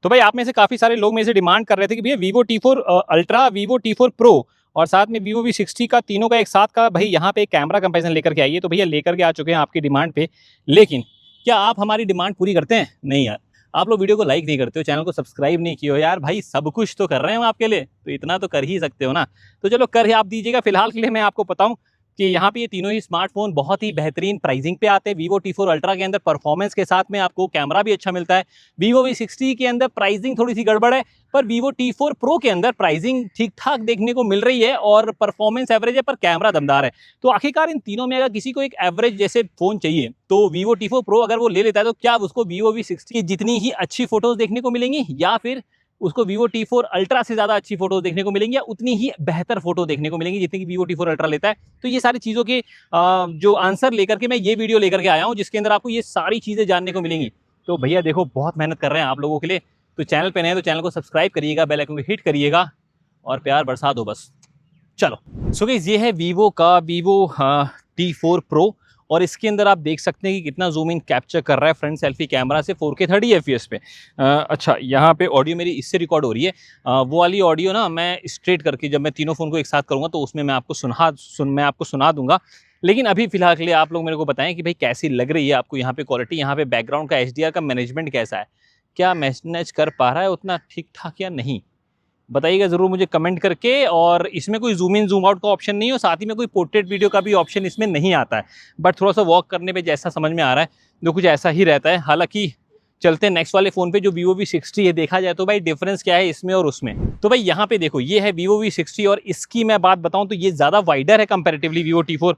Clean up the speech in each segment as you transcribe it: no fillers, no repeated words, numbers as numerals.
तो भाई आप में से काफ़ी सारे लोग मेरे से डिमांड कर रहे थे कि भैया Vivo T4 ultra, Vivo T4 Pro और साथ में Vivo V60 का, तीनों का एक साथ का भाई यहाँ पे कैमरा कंपैरिजन लेकर के आइए। तो भैया लेकर के आ चुके हैं आपकी डिमांड पे। लेकिन क्या आप हमारी डिमांड पूरी करते हैं? नहीं यार, आप लोग वीडियो को लाइक नहीं करते हो, चैनल को सब्सक्राइब नहीं किए हो यार। भाई सब कुछ तो कर रहे हैं हम आपके लिए, तो इतना तो कर ही सकते हो ना। तो चलो कर ही आप दीजिएगा। फिलहाल के लिए मैं आपको बताऊं कि यहाँ पे ये तीनों ही स्मार्टफोन बहुत ही बेहतरीन प्राइसिंग पे आते हैं। Vivo T4 अल्ट्रा के अंदर परफॉर्मेंस के साथ में आपको कैमरा भी अच्छा मिलता है। Vivo V60 के अंदर प्राइसिंग थोड़ी सी गड़बड़ है, पर Vivo T4 Pro के अंदर प्राइसिंग ठीक ठाक देखने को मिल रही है और परफॉर्मेंस एवरेज है, पर कैमरा दमदार है। तो आखिरकार इन तीनों में अगर किसी को एक एवरेज जैसे फोन चाहिए तो Vivo T4 Pro अगर वो ले लेता है तो क्या उसको Vivo V60 की जितनी ही अच्छी फोटोज देखने को मिलेंगी, या फिर उसको Vivo T4 अल्ट्रा से ज़्यादा अच्छी फोटो देखने को मिलेंगी, या उतनी ही बेहतर फोटो देखने को मिलेंगी जितनी कि Vivo T4 अल्ट्रा लेता है? तो ये सारी चीज़ों के जो आंसर लेकर के मैं ये वीडियो लेकर के आया हूँ, जिसके अंदर आपको ये सारी चीज़ें जानने को मिलेंगी। तो भैया देखो, बहुत मेहनत कर रहे हैं आप लोगों के लिए। तो चैनल पे नए तो चैनल को सब्सक्राइब करिएगा, बेल आइकन को हिट करिएगा और प्यार बरसा दो बस। चलो सो गाइस, ये है Vivo का Vivo T4 Pro और इसके अंदर आप देख सकते हैं कि कितना जूम इन कैप्चर कर रहा है फ्रंट सेल्फी कैमरा से 4K 30 FPS पे। अच्छा, यहाँ पे ऑडियो मेरी इससे रिकॉर्ड हो रही है। वो वाली ऑडियो ना मैं स्ट्रेट करके जब मैं तीनों फ़ोन को एक साथ करूँगा तो उसमें मैं आपको सुना दूंगा। लेकिन अभी फिलहाल के लिए आप लोग मेरे को बताएं कि भाई कैसी लग रही है आपको यहाँ पे क्वालिटी, यहाँ पे बैकग्राउंड का HDR का मैनेजमेंट कैसा है, क्या मैनेज कर पा रहा है उतना ठीक ठाक या नहीं? बताइएगा ज़रूर मुझे कमेंट करके। और इसमें कोई जूम इन जूम आउट का ऑप्शन नहीं है और साथ ही में कोई पोर्ट्रेट वीडियो का भी ऑप्शन इसमें नहीं आता है। बट थोड़ा सा वॉक करने पे जैसा समझ में आ रहा है जो कुछ ऐसा ही रहता है। हालांकि चलते हैं नेक्स्ट वाले फ़ोन पे जो Vivo V60 है। देखा जाए तो भाई डिफरेंस क्या है इसमें और उसमें। तो भाई यहाँ पे देखो, ये है Vivo V60 और इसकी मैं बात बताऊँ तो ये ज़्यादा वाइडर है कंपेरेटिवली Vivo T4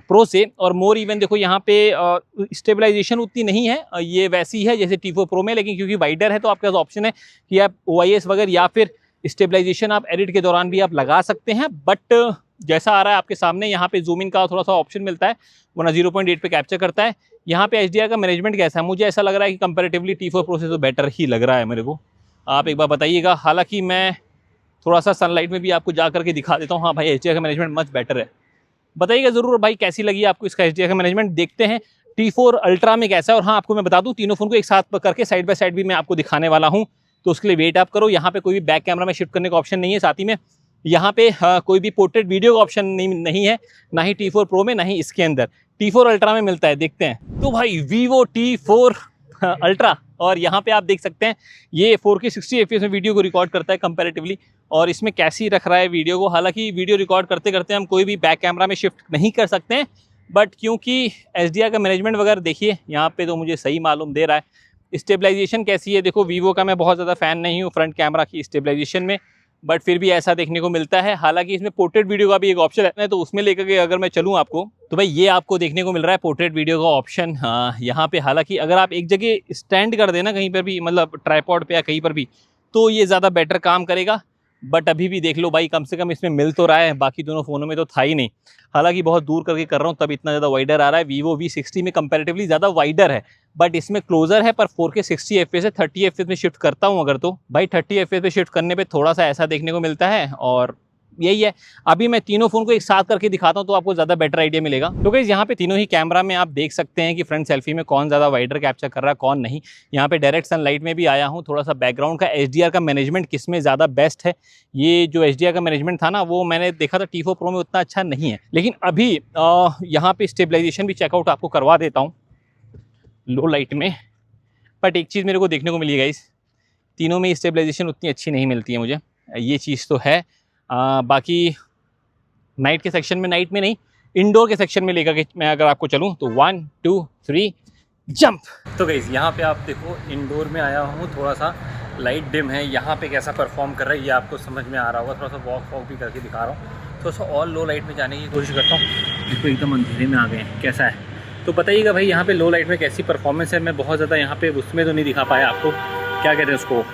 प्रो से। और मोर इवन देखो यहाँ पे स्टेबलाइजेशन उतनी नहीं है, ये वैसी है जैसे T4 प्रो में, लेकिन क्योंकि वाइडर है तो आपके पास ऑप्शन है कि आप OIS वगैरह या फिर स्टेबलाइजेशन आप एडिट के दौरान भी आप लगा सकते हैं। बट जैसा आ रहा है आपके सामने, यहाँ पे जूम इन का थोड़ा सा ऑप्शन मिलता है, वरना 0.8 पे कैप्चर करता है। यहाँ पे HDR का मैनेजमेंट कैसा है? मुझे ऐसा लग रहा है कि कंपैरेटिवली T4 प्रो से तो बेटर ही लग रहा है मेरे को। आप एक बार बताइएगा। हालांकि मैं थोड़ा सा सनलाइट में भी आपको जा करके दिखा देता हूँ। हाँ भाई, HDR का मैनेजमेंट मच बेटर है। बताइएगा ज़रूर भाई कैसी लगी आपको इसका HDR का मैनेजमेंट। देखते हैं T4 अल्ट्रा में कैसा है। और हाँ, आपको मैं बता दूँ, तीनों फ़ोन को एक साथ करके साइड बाय साइड भी मैं आपको दिखाने वाला हूँ, तो उसके लिए वेट आप करो। यहाँ पे कोई भी बैक कैमरा में शिफ्ट करने का ऑप्शन नहीं है, साथ ही में यहाँ पे कोई भी पोर्ट्रेट वीडियो का ऑप्शन नहीं है, ना ही T4 प्रो में, ना ही इसके अंदर। T4 अल्ट्रा में मिलता है, देखते हैं। तो भाई Vivo T4 अल्ट्रा, और यहाँ पे आप देख सकते हैं ये 4K 60 FPS में वीडियो को रिकॉर्ड करता है कंपैरेटिवली। और इसमें कैसी रख रहा है वीडियो को, हालांकि वीडियो रिकॉर्ड करते करते हम कोई भी बैक कैमरा में शिफ्ट नहीं कर सकते हैं, बट क्योंकि HDR का मैनेजमेंट वगैरह देखिए यहाँ पे तो मुझे सही मालूम दे रहा है। स्टेबलाइजेशन कैसी है देखो, Vivo का मैं बहुत ज़्यादा फ़ैन नहीं हूँ फ्रंट कैमरा की स्टेबलाइजेशन में, बट फिर भी ऐसा देखने को मिलता है। हालांकि इसमें पोर्ट्रेट वीडियो का भी एक ऑप्शन है, तो उसमें लेकर के अगर मैं चलूँ आपको, तो भाई ये आपको देखने को मिल रहा है पोर्ट्रेट वीडियो का ऑप्शन। हाँ, यहाँ पे हालांकि अगर आप एक जगह स्टैंड कर देना कहीं पर भी, मतलब ट्राइपॉड पे या कहीं पर भी, तो ये ज़्यादा बेटर काम करेगा। बट अभी भी देख लो भाई, कम से कम इसमें मिल तो रहा है, बाकी दोनों फ़ोनों में तो था ही नहीं। हालांकि बहुत दूर करके कर रहा हूँ तब इतना ज़्यादा वाइडर आ रहा है। Vivo V60 में कंपैरेटिवली ज़्यादा वाइडर है, बट इसमें क्लोजर है, पर 4K 60 FPS है। 30 FPS में शिफ्ट करता हूँ अगर, तो भाई 30 FPS में शिफ्ट करने पे थोड़ा सा ऐसा देखने को मिलता है। और यही है, अभी मैं तीनों फ़ोन को एक साथ करके दिखाता हूँ तो आपको ज़्यादा बेटर आइडिया मिलेगा। तो गाइस यहाँ पे तीनों ही कैमरा में आप देख सकते हैं कि फ्रंट सेल्फी में कौन ज़्यादा वाइडर कैप्चर कर रहा है, कौन नहीं। यहाँ पे डायरेक्ट सनलाइट में भी आया हूँ। थोड़ा सा बैकग्राउंड का HDR का मैनेजमेंट किस में ज़्यादा बेस्ट है, ये जो HDR का मैनेजमेंट था ना, वो मैंने देखा था T4 प्रो में उतना अच्छा नहीं है। लेकिन अभी यहाँ पे स्टेबलाइजेशन भी चेकआउट आपको करवा देता हूँ लो लाइट में। बट एक चीज़ मेरे को देखने को मिली है गाइस, तीनों में स्टेबलाइजेशन उतनी अच्छी नहीं मिलती है मुझे, ये चीज़ तो है। बाकी नाइट के सेक्शन में, नाइट में नहीं, इंडोर के सेक्शन में लेकर के मैं अगर आपको चलूँ तो 1 2 3 जंप। तो गाइस यहाँ पे आप देखो, इंडोर में आया हूँ, थोड़ा सा लाइट डिम है। यहाँ पे कैसा परफॉर्म कर रहा है ये आपको समझ में आ रहा होगा। थोड़ा सा वॉक भी करके दिखा रहा हूँ, थोड़ा सा और लो लाइट में जाने की कोशिश करता हूँ। देखो एकदम अंधेरे में आ गए हैं, कैसा है? तो बताइएगा भाई यहाँ पे लो लाइट में कैसी परफॉर्मेंस है। मैं बहुत ज़्यादा यहाँ पे उसमें तो नहीं दिखा पाया आपको, क्या कहते हैं उसको,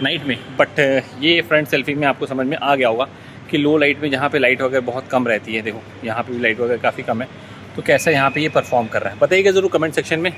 नाइट में। बट ये फ्रंट सेल्फी में आपको समझ में आ गया होगा कि लो लाइट में जहाँ पे लाइट वगैरह बहुत कम रहती है, देखो यहाँ पे भी लाइट वगैरह काफ़ी कम है, तो कैसा यहाँ पे ये परफॉर्म कर रहा है बताइएगा ज़रूर कमेंट सेक्शन में।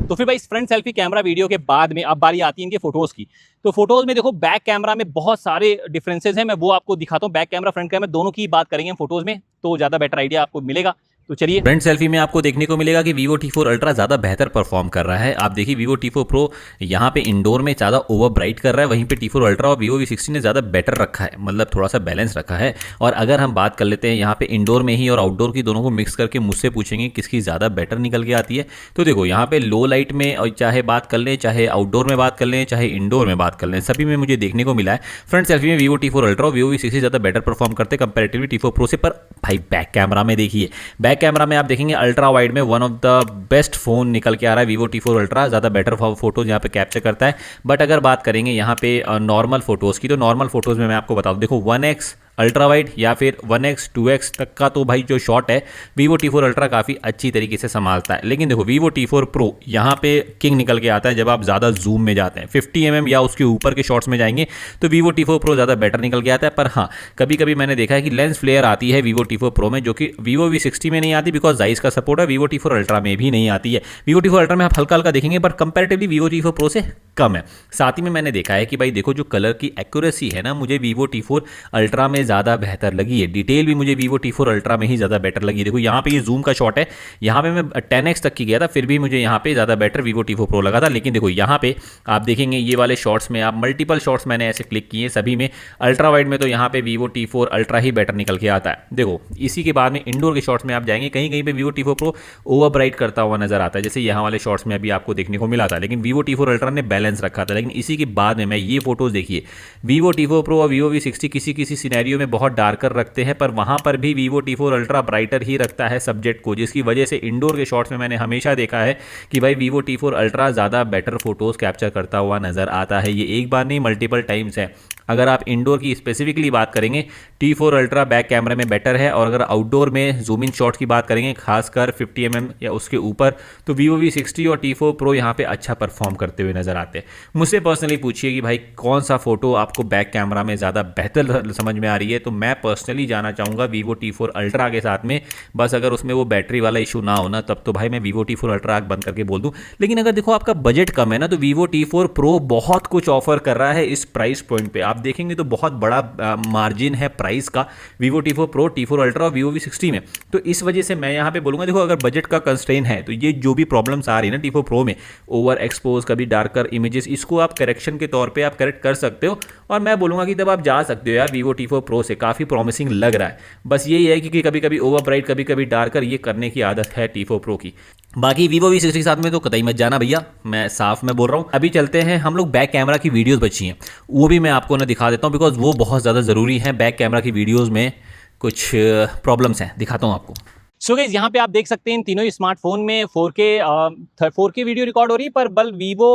तो फिर भाई इस फ्रंट सेल्फी कैमरा वीडियो के बाद में अब बारी आती है इनके फोटोज़ की। तो फोटोज़ में देखो बैक कैमरा में बहुत सारे डिफरेंसेस हैं, मैं वो आपको दिखाता हूँ। बैक कैमरा फ्रंट कैमरा दोनों की बात करेंगे फोटोज़ में, तो ज़्यादा बेटर आइडिया आपको मिलेगा तो चलिए, फ्रंट सेल्फी में आपको देखने को मिलेगा कि Vivo T4 Ultra ज़्यादा बेहतर परफॉर्म कर रहा है। आप देखिए Vivo T4 Pro यहाँ पे इंडोर में ज़्यादा ओवर ब्राइट कर रहा है, वहीं पे T4 Ultra और Vivo V60 ने ज़्यादा बेटर रखा है, मतलब थोड़ा सा बैलेंस रखा है। और अगर हम बात कर लेते हैं यहाँ पे इंडोर में ही और आउटडोर की दोनों को मिक्स करके मुझसे पूछेंगे किसकी ज़्यादा बेटर निकल के आती है, तो देखो यहाँ पे लो लाइट में और चाहे बात कर लें, चाहे आउटडोर में बात कर लें, चाहे इंडोर में बात कर लें, सभी में मुझे देखने को मिला है फ्रंट सेल्फी में Vivo T4 Ultra और Vivo V60 ज़्यादा बेटर परफॉर्म करते कंपेरेटिवली T4 Pro से। पर भाई बैक कैमरा में देखिए, बैक कैमरा में आप देखेंगे अल्ट्रा वाइड में one of the best phone निकल के आ रहा है Vivo T4 Ultra, ज़्यादा बेटर फोटोज यहाँ पे कैप्चर करता है। बट अगर बात करेंगे यहाँ पे नॉर्मल फोटोज़ की, तो नॉर्मल फोटोज़ में मैं आपको बता दूँ, देखो 1x अल्ट्रा वाइड या फिर 1x 2x तक का तो भाई जो शॉट है Vivo T4 Ultra काफ़ी अच्छी तरीके से संभालता है। लेकिन देखो Vivo T4 Pro यहाँ पे किंग निकल के आता है जब आप ज़्यादा जूम में जाते हैं, 50 mm या उसके ऊपर के शॉट्स में जाएंगे तो Vivo T4 Pro ज़्यादा बेटर निकल के आता है। पर हाँ, कभी कभी मैंने देखा है कि लेंस फ्लेयर आती है Vivo T4 Pro में, जो कि Vivo V60 में नहीं आती बिकॉज जाइस का सपोर्ट है, Vivo T4 Ultra में भी नहीं आती है। Vivo T4 Ultra में आप हल्का हल्का देखेंगे but comparatively Vivo T4 Pro से कम है। साथ ही में मैंने देखा है कि भाई देखो जो कलर की एक्यूरेसी है ना, मुझे Vivo T4 Ultra में ज़्यादा बेहतर लगी है। डिटेल भी मुझे Vivo T4 Ultra में ही ज़्यादा बेटर लगी है। देखो यहाँ पे ये जूम का शॉट है, यहाँ पे मैं 10x तक की गया था, फिर भी मुझे यहाँ पे ज़्यादा बेटर Vivo T4 Pro लगा था। लेकिन देखो यहाँ पे आप देखेंगे ये वाले शॉट्स में, आप मल्टीपल शॉट्स मैंने ऐसे क्लिक किए सभी में, अल्ट्रा वाइड में तो यहाँ पे Vivo T4 Ultra ही बेटर निकल के आता है। देखो इसी के बाद में इंडोर के शॉट्स में आप जाएंगे, कहीं कहीं पे Vivo T4 Pro over bright करता हुआ नजर आता है, जैसे यहाँ वाले शॉट्स में अभी आपको देखने को मिला था। लेकिन Vivo T4 Ultra ने बैलेंस रखा था। लेकिन इसी के बाद में मैं ये फोटोज देखिए, Vivo T4 Pro और Vivo V60 किसी किसी सिनेरियो में बहुत डार्कर रखते हैं, पर वहाँ पर भी Vivo T4 Ultra ब्राइटर ही रखता है सब्जेक्ट को, जिसकी वजह से इंडोर के शॉट्स में मैंने हमेशा देखा है कि भाई Vivo T4 Ultra ज़्यादा बेटर फोटोज़ कैप्चर करता हुआ नज़र आता है। ये एक बार नहीं मल्टीपल टाइम्स है। अगर आप इंडोर की स्पेसिफिकली बात करेंगे T4 Ultra बैक कैमरे में बेटर है, और अगर आउटडोर में जूम इन शॉट की बात करेंगे खासकर 50 mm या उसके ऊपर, तो Vivo V60 और T4 Pro यहाँ पे अच्छा परफॉर्म करते हुए नज़र आते हैं। मुझसे पर्सनली पूछिए कि भाई कौन सा फोटो आपको बैक कैमरा में ज़्यादा बेहतर समझ में आ रही है, तो मैं पर्सनली जाना चाहूँगा Vivo T4 Ultra के साथ में। बस अगर उसमें वो बैटरी वाला इशू ना हो ना, तब तो भाई मैं Vivo T4 Ultra बंद करके बोल दूँ। लेकिन अगर देखो आपका बजट कम है ना, तो Vivo T4 Pro बहुत कुछ ऑफर कर रहा है इस प्राइस पॉइंट पे। आप देखेंगे तो बहुत बड़ा मार्जिन है प्राइस का Vivo T4 Pro, T4 Ultra और Vivo V60 में। तो इस वजह से मैं यहाँ पे बोलूँगा, देखो अगर बजट का कंस्ट्रेन है तो ये जो भी प्रॉब्लम्स आ रही है ना T4 Pro में, ओवर एक्सपोज, कभी डार्कर इमेजेस, इसको आप करेक्शन के तौर पे आप करेक्ट कर सकते हो। और मैं बोलूँगा कि तब आप जा सकते हो यार Vivo T4 Pro से, काफ़ी प्रॉमिसिंग लग रहा है। बस यही है कि कभी कभी ओवर ब्राइट, कभी कभी डार्कर, ये करने की आदत है T4 Pro की। बाकी Vivo V60 के साथ में तो कतई मत जाना भैया, मैं साफ में बोल रहा हूँ। अभी चलते हैं हम लोग बैक कैमरा की वीडियोस बची हैं, वो भी मैं आपको ना दिखा देता हूँ, बिकॉज वो बहुत ज़्यादा ज़रूरी है। बैक कैमरा की वीडियोस में कुछ प्रॉब्लम्स हैं, दिखाता हूँ आपको। सो गाइस यहाँ पे आप देख सकते हैं इन तीनों ही स्मार्टफोन में 4K वीडियो रिकॉर्ड हो रही है, पर बल Vivo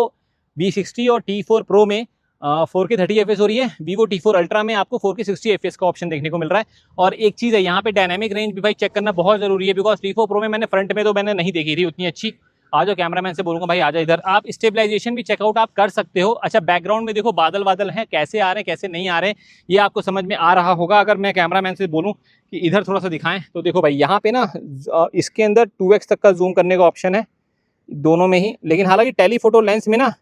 V60 और T4 Pro में 4K 30 fps हो रही है। Vivo T4 Ultra में आपको 4K 60 fps का ऑप्शन देखने को मिल रहा है। और एक चीज़ है यहाँ पे डायनामिक रेंज भी भाई चेक करना बहुत ज़रूरी है, बिकॉज T4 Pro में मैंने फ्रंट में तो मैंने नहीं देखी थी उतनी अच्छी। आ जाओ कैमरामैन से बोलूँगा भाई आ जाओ इधर, आप स्टेबलाइजेशन भी चेकआउट आप कर सकते हो। अच्छा बैकग्राउंड में देखो बादल बादल हैं, कैसे आ रहे हैं कैसे नहीं आ रहे हैं ये आपको समझ में आ रहा होगा। अगर मैं कैमरामैन से बोलूँ कि इधर थोड़ा सा दिखाएं, तो देखो भाई यहाँ पे ना इसके अंदर 2x तक का जूम करने का ऑप्शन है दोनों में ही। लेकिन हालांकि टेलीफोटो लेंस में ना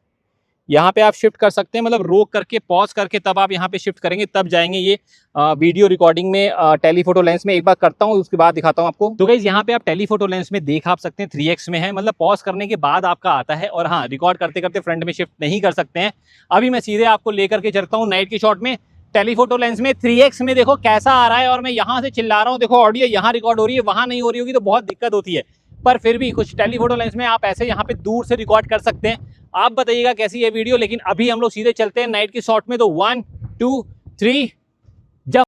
यहाँ पे आप शिफ्ट कर सकते हैं, मतलब रोक करके पॉज करके तब आप यहाँ पे शिफ्ट करेंगे तब जाएंगे ये वीडियो रिकॉर्डिंग में टेलीफोटो लेंस में। एक बार करता हूँ उसके बाद दिखाता हूँ आपको। तो गाइस यहाँ पे आप टेलीफोटो लेंस में देख आप सकते हैं 3x में है, मतलब पॉज करने के बाद आपका आता है। और हाँ, रिकॉर्ड करते करते फ्रंट में शिफ्ट नहीं कर सकते हैं। अभी मैं सीधे आपको लेकर के चलता हूँ नाइट के शॉट में। टेलीफोटो लेंस में 3x में देखो कैसा आ रहा है, और मैं यहाँ से चिल्ला रहा हूँ, देखो ऑडियो यहाँ रिकॉर्ड हो रही है, वहाँ नहीं हो रही होगी तो बहुत दिक्कत होती है। पर फिर भी कुछ टेलीफोटो लेंस में आप ऐसे यहाँ पे दूर से रिकॉर्ड कर सकते हैं। आप बताइएगा कैसी है वीडियो। लेकिन अभी हम लोग सीधे चलते हैं नाइट की शॉट में, तो 1 2 3 जब।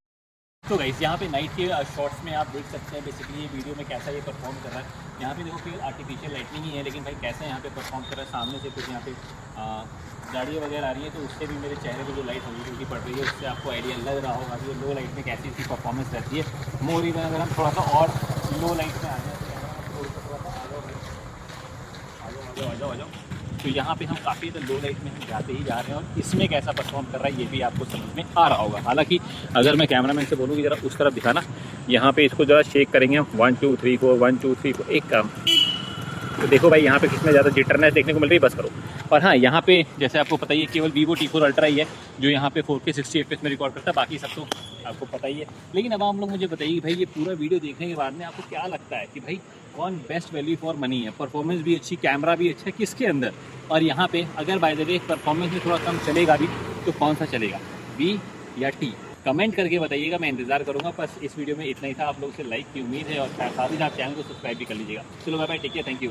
तो गाइस यहाँ पे नाइट के शॉट्स में आप देख सकते हैं बेसिकली ये वीडियो में कैसा ये परफॉर्म कर रहा है। यहाँ पे देखो केवल आर्टिफिशियल लाइटनिंग ही है, लेकिन भाई कैसे यहाँ पे परफॉर्म कर रहा है। सामने से कुछ यहाँ पे गाड़ियाँ वगैरह आ रही है, तो उससे भी मेरे चेहरे पर जो लाइट हल्की हल्की पड़ रही है उससे आपको आइडिया लग रहा होगा कि लो लाइट में कैसी इसकी परफॉर्मेंस रहती है। मोर इवन अगर हम थोड़ा सा और लो लाइट में आ जाए आ जाओ, तो यहाँ पे हम काफ़ी लो लाइट में हम जाते ही जा रहे हैं, और इसमें कैसा परफॉर्म कर रहा है ये भी आपको समझ में आ रहा होगा। हालांकि अगर मैं कैमरामैन से बोलूँ कि ज़रा उस तरफ दिखाना, यहाँ पे इसको ज़रा शेक करेंगे हम 1 2 3 4 1 2 3 4। एक काम तो देखो भाई यहाँ पे किसमें ज़्यादा जिटरनेस देखने को मिल रही है, बस करो। और हाँ, यहाँ पे जैसे आपको पता ही है केवल Vivo T4 Ultra ही है जो यहाँ पे 4K 60 FPS में रिकॉर्ड करता है, बाकी सब तो आपको पता ही है। लेकिन अब आप लोग मुझे बताइए कि भाई ये पूरा वीडियो देखने के बाद में आपको क्या लगता है कि भाई कौन बेस्ट वैल्यू फॉर मनी है, परफॉर्मेंस भी अच्छी, कैमरा भी अच्छा है किसके अंदर, और यहाँ पे अगर बाय द वे परफॉर्मेंस में थोड़ा कम चलेगा भी तो कौन सा चलेगा, V या T? कमेंट करके बताइएगा, मैं इंतजार करूँगा। बस इस वीडियो में इतना ही था, आप लोगों से लाइक की उम्मीद है और साथ ही साथ चैनल को सब्सक्राइब भी कर लीजिएगा। चलो bye bye, take care, thank you.